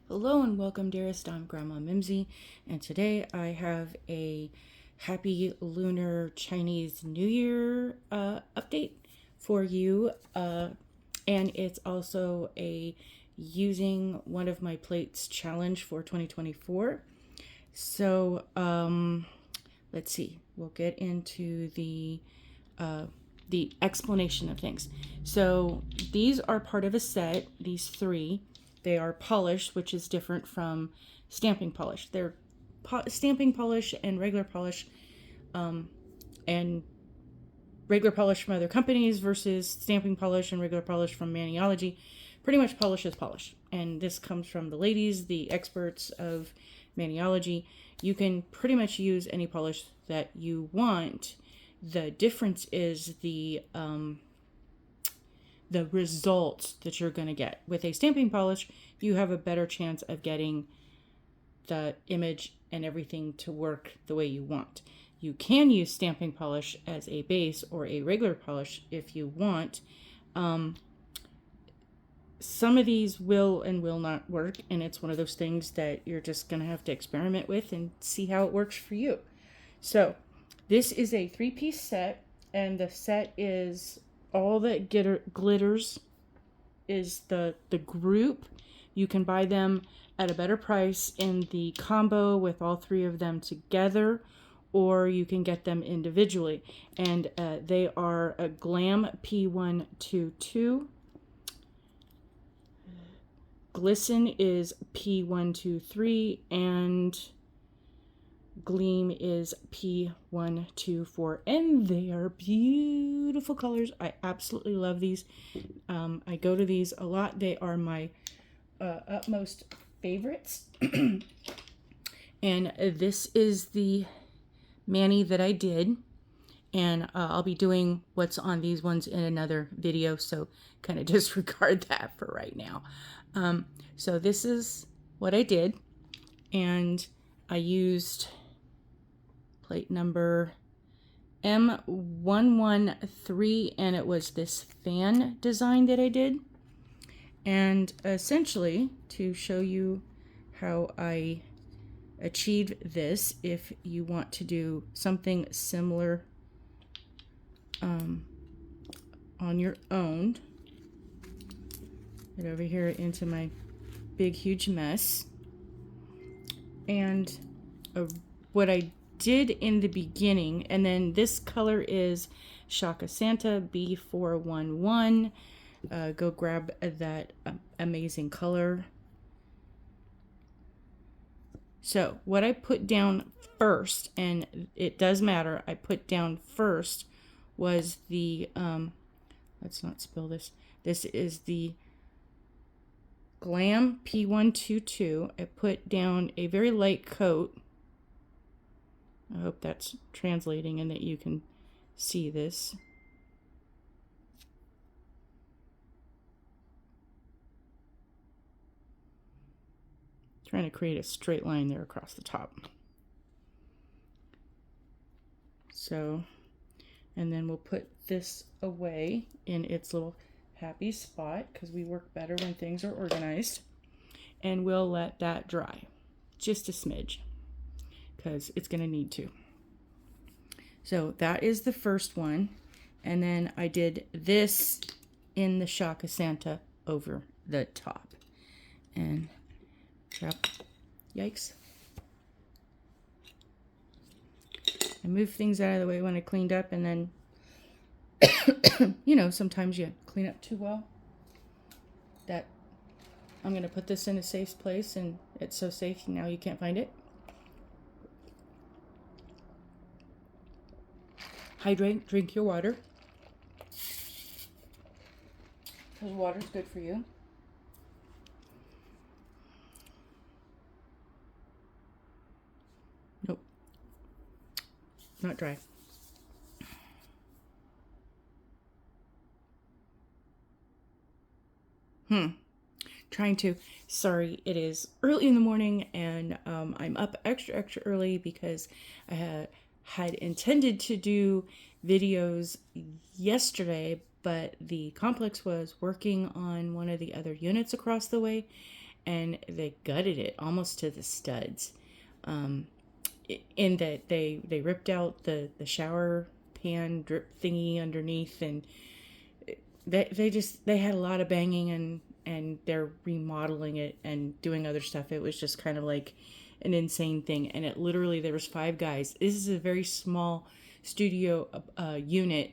Hello and welcome, dearest. I'm Grandma Mimsy, and today I have a happy Lunar Chinese New Year update for you, and it's also a using one of my plates challenge for 2024. So let's see. We'll get into the explanation of things. So these are part of a set. These three. They are polished, which is different from stamping polish. They're stamping polish and regular polish, and regular polish from other companies versus stamping polish and regular polish from Maniology. Pretty much polish is polish. And this comes from the ladies, the experts of Maniology. You can pretty much use any polish that you want. The difference is the results that you're going to get. With a stamping polish, you have a better chance of getting the image and everything to work the way you want. You can use stamping polish as a base or a regular polish if you want. Some of these will and will not work, and it's one of those things that you're just going to have to experiment with and see how it works for you. So this is a 3-piece set, and the set is all that glitters is the group. You can buy them at a better price in the combo with all three of them together, or you can get them individually. And they are a Glam P122. Glisten is P123, and Gleam is P124, and they are beautiful colors. I absolutely love these. I go to these a lot. They are my utmost favorites. And this is the mani that I did, and I'll be doing what's on these ones in another video, so kind of disregard that for right now. So this is what I did, and I used plate number M113, and it was this fan design that I did. And essentially, to show you how I achieved this, if you want to do something similar on your own, get over here into my big huge mess. And what I did in the beginning, and then this color is Shaka Santa B411. Go grab that amazing color. So what I put down first, and it does matter, I put down first was the let's not spill this. This is the Glam P122. I put down a very light coat. I hope that's translating and that you can see this. Trying to create a straight line there across the top. So, and then we'll put this away in its little happy spot, because we work better when things are organized. And we'll let that dry just a smidge, because it's going to need to. So that is the first one. And then I did this in the Shaka Santa over the top. And yikes. I moved things out of the way when I cleaned up, and then you know, sometimes you clean up too well. That I'm going to put this in a safe place, and it's so safe now you can't find it. Hydrate, drink your water, because water's good for you. Nope, not dry. Sorry, it is early in the morning, and I'm up extra early because I had intended to do videos yesterday, but the complex was working on one of the other units across the way, and they gutted it almost to the studs. In that they ripped out the shower pan drip thingy underneath, and they had a lot of banging, and they're remodeling it and doing other stuff. It was just kind of like an insane thing. And it literally, there was 5 guys. This is a very small studio unit.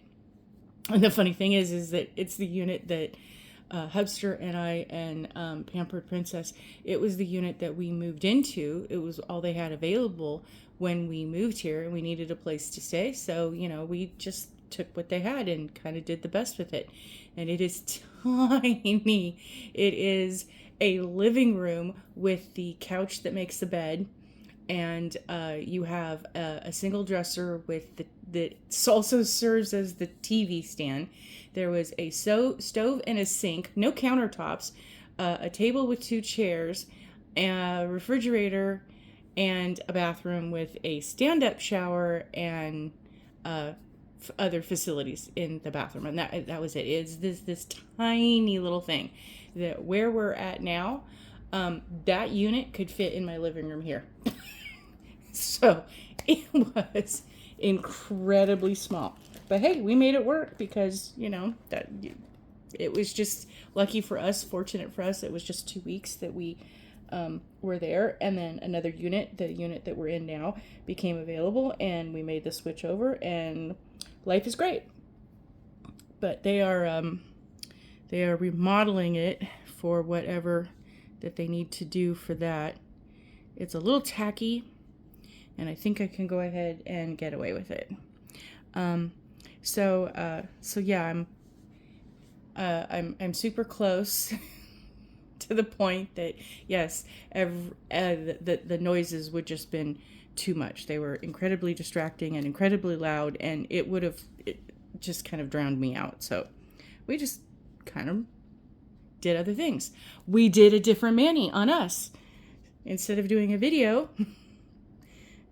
And the funny thing is that it's the unit that Hubster and I and Pampered Princess, it was the unit that we moved into. It was all they had available when we moved here, and we needed a place to stay. So, we just took what they had and kind of did the best with it. And it is tiny. It is a living room with the couch that makes the bed. And you have a single dresser with that also serves as the TV stand. There was a stove and a sink, no countertops, a table with 2 chairs, a refrigerator, and a bathroom with a stand-up shower and other facilities in the bathroom. And that was it. It's this tiny little thing. That where we're at now, that unit could fit in my living room here. So it was incredibly small. But hey, we made it work because, that it was just lucky for us, fortunate for us. It was just 2 weeks that we were there. And then another unit, the unit that we're in now, became available, and we made the switch over, and life is great. But they are remodeling it for whatever that they need to do for that. It's a little tacky, and I think I can go ahead and get away with it. So yeah, I'm super close to the point that yes, the noises would just been too much. They were incredibly distracting and incredibly loud, and it just kind of drowned me out. So we just kind of did other things. We did a different mani on us instead of doing a video.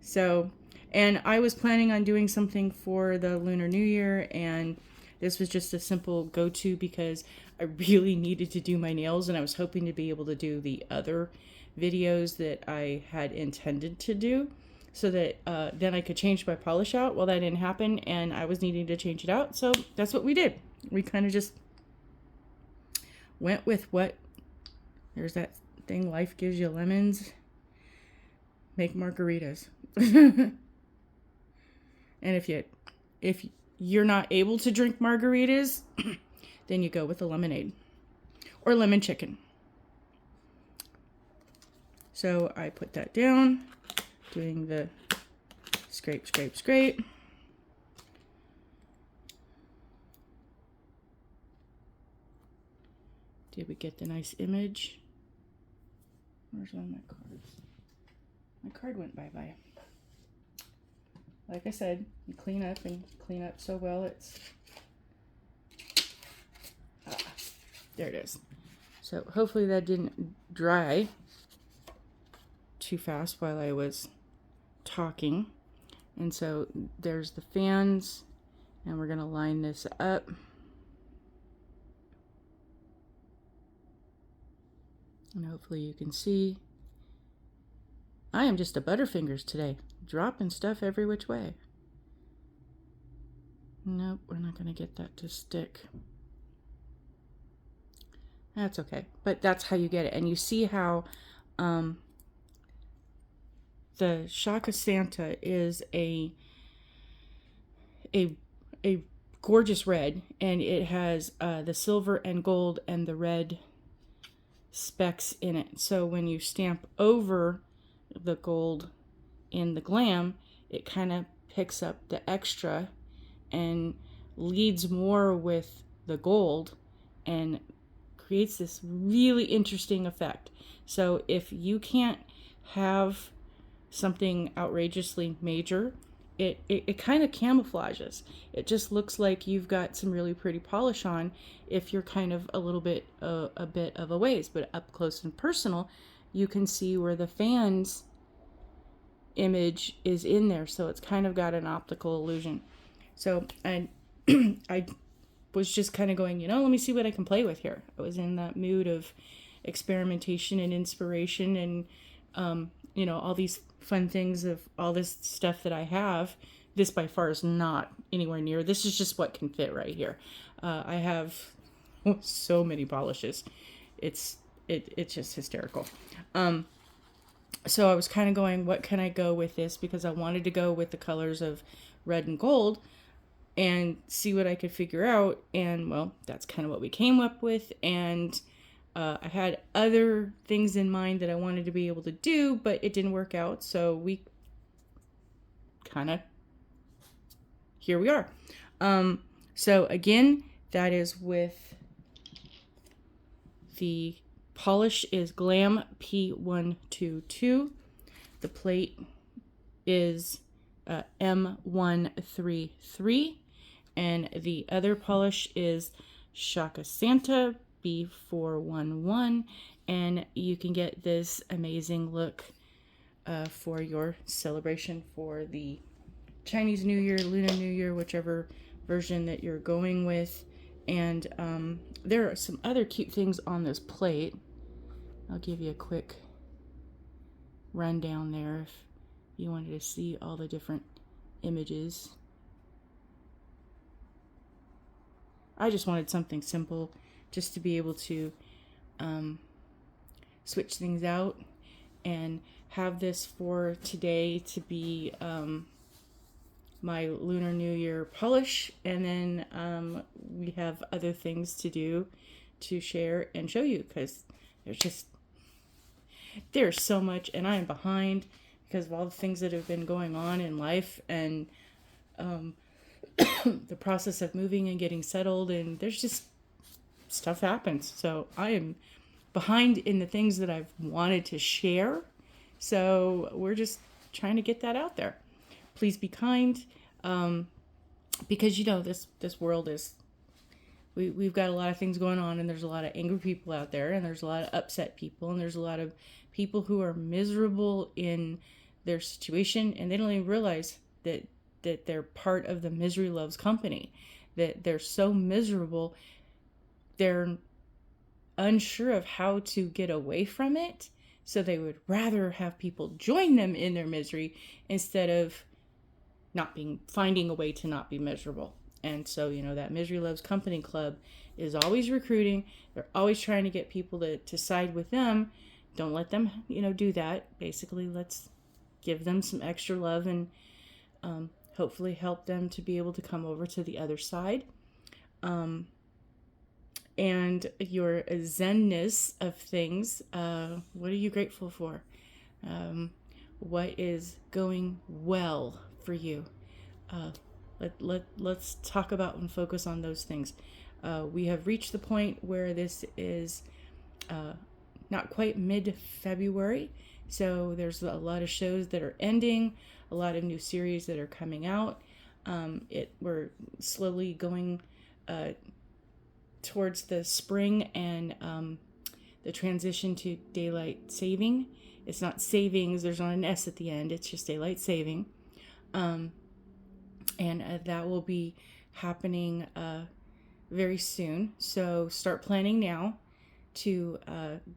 So, and I was planning on doing something for the Lunar New Year, and this was just a simple go-to because I really needed to do my nails, and I was hoping to be able to do the other videos that I had intended to do so that then I could change my polish out. Well, that didn't happen, and I was needing to change it out, so that's what we did. We kind of just went with what, there's that thing, life gives you lemons, make margaritas. And if you're not able to drink margaritas, then you go with a lemonade or lemon chicken. So I put that down, doing the scrape, scrape, scrape. Did we get the nice image? Where's all my cards? My card went bye-bye. Like I said, you clean up so well, it's... there it is. So hopefully that didn't dry too fast while I was talking. And so there's the fans, and we're going to line this up. And hopefully you can see. I am just a Butterfingers today, dropping stuff every which way. Nope, we're not going to get that to stick. That's okay, but that's how you get it. And you see how the Shaka Santa is a gorgeous red, and it has the silver and gold and the red specks in it. So when you stamp over the gold in the glam, it kind of picks up the extra and leads more with the gold and creates this really interesting effect. So if you can't have something outrageously major, it kind of camouflages. It just looks like you've got some really pretty polish on if you're kind of a bit of a ways, but up close and personal, you can see where the fan's image is in there. So it's kind of got an optical illusion. So I was just kind of going, let me see what I can play with here. I was in that mood of experimentation and inspiration and, all these fun things of all this stuff that I have. This by far is not anywhere near. This is just what can fit right here. I have so many polishes. It's just hysterical. So I was kind of going, what can I go with this? Because I wanted to go with the colors of red and gold and see what I could figure out. And well, that's kind of what we came up with. And I had other things in mind that I wanted to be able to do, but it didn't work out. So we kind of, here we are. So again, that is with the polish is Glam P122. The plate is M133. And the other polish is Shaka Santa B411. And you can get this amazing look for your celebration for the Chinese New Year, Lunar New Year, whichever version that you're going with. And there are some other cute things on this plate. I'll give you a quick rundown there if you wanted to see all the different images. I just wanted something simple just to be able to switch things out and have this for today to be my Lunar New Year polish, and then we have other things to do to share and show you, because there's so much, and I am behind because of all the things that have been going on in life, and the process of moving and getting settled, and there's just stuff happens. So I am behind in the things that I've wanted to share. So we're just trying to get that out there. Please be kind, because this world is, we've got a lot of things going on, and there's a lot of angry people out there, and there's a lot of upset people, and there's a lot of people who are miserable in their situation, and they don't even realize that they're part of the misery loves company, that they're so miserable, they're unsure of how to get away from it. So they would rather have people join them in their misery instead of finding a way to not be miserable. And so, that Misery Loves Company Club is always recruiting. They're always trying to get people to side with them. Don't let them, do that. Basically, let's give them some extra love and hopefully help them to be able to come over to the other side. And your zenness of things, what are you grateful for? What is going well for you? Let's talk about and focus on those things. We have reached the point where this is not quite mid-February, so there's a lot of shows that are ending, a lot of new series that are coming out. We're slowly going towards the spring and the transition to daylight saving. It's not savings, there's not an S at the end, it's just daylight saving. And that will be happening very soon. So start planning now to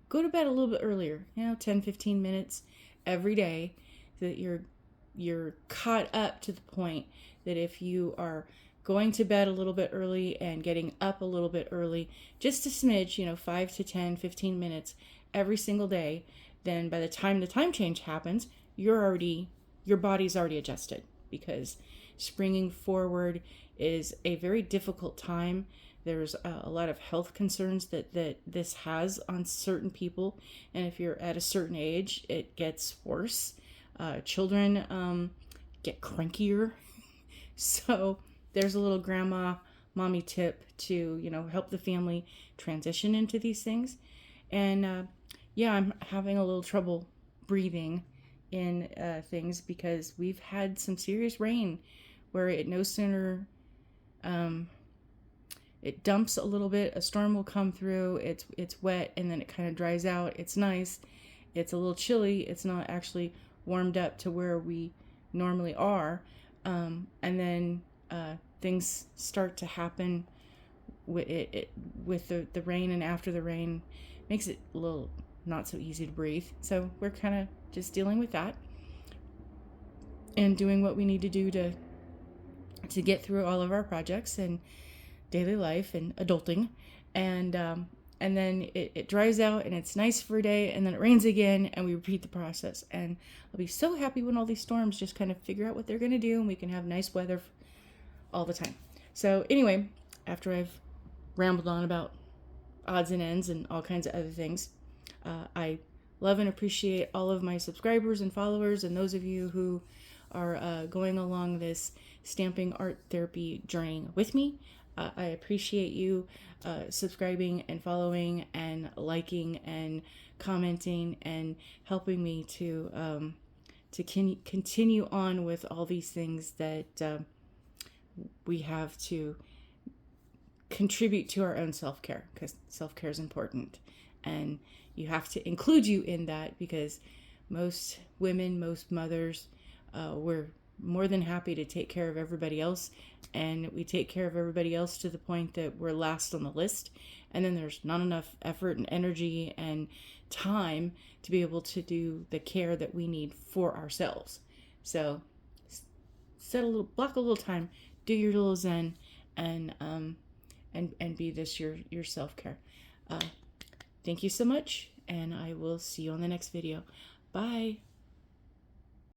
go to bed a little bit earlier, 10-15 minutes every day, so that you're caught up to the point that if you are going to bed a little bit early and getting up a little bit early, just a smidge, 5 to 10, 15 minutes every single day, then by the time the time change happens, your body's already adjusted, because springing forward is a very difficult time. There's a lot of health concerns that this has on certain people, and if you're at a certain age, it gets worse. Children get crankier. So there's a little grandma mommy tip to help the family transition into these things. And I'm having a little trouble breathing in things, because we've had some serious rain where it no sooner it dumps a little bit, a storm will come through, it's wet, and then it kind of dries out. It's nice, it's a little chilly, it's not actually warmed up to where we normally are, and then things start to happen with the rain, and after the rain, makes it a little not so easy to breathe. So we're kind of just dealing with that and doing what we need to do to get through all of our projects and daily life and adulting. And then it dries out and it's nice for a day, and then it rains again, and we repeat the process. And I'll be so happy when all these storms just kind of figure out what they're going to do and we can have nice weather all the time. So anyway, after I've rambled on about odds and ends and all kinds of other things, I love and appreciate all of my subscribers and followers, and those of you who are going along this stamping art therapy journey with me. I appreciate you subscribing and following and liking and commenting and helping me to continue on with all these things that we have to contribute to our own self-care, because self-care is important, and you have to include you in that, because most women, most mothers, we're more than happy to take care of everybody else, and we take care of everybody else to the point that we're last on the list, and then there's not enough effort and energy and time to be able to do the care that we need for ourselves. So block a little time, do your little zen, and be this your self-care. Thank you so much, and I will see you on the next video. Bye.